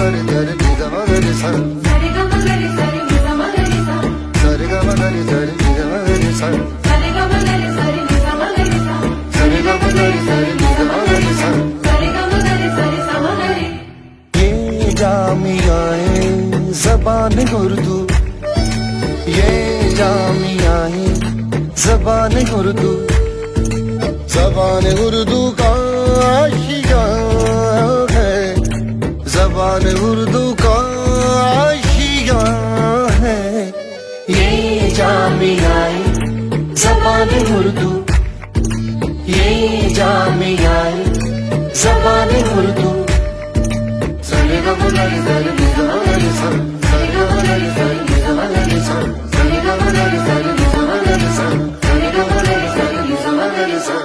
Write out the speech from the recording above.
gari gari ni ga ma gari sa సరి గమ గరి సరి ని గమ గరి సా sari ga ma gari gari ni ga ma gari sa సరి గమ గరి సరి ని గమ గరి సా sari ga ma gari gari ni ga ma gari sa సరి గమ గరి సరి సమ గరి ये जामियाए ज़बान उर्दू ये जामियाए ज़बान उर्दू ज़बान उर्दू का आशिया है ज़बान उर्दू का आशिया है ये जामियाए ज़बान उर्दू ये जामियाए ज़बान Urdu sari ga ma gari gari ni ga ma gari sa sari ga ma gari gari ni ga ma gari sa sari ga ma gari gari ni ga ma gari sa sari ga ma gari gari ni ga ma gari sa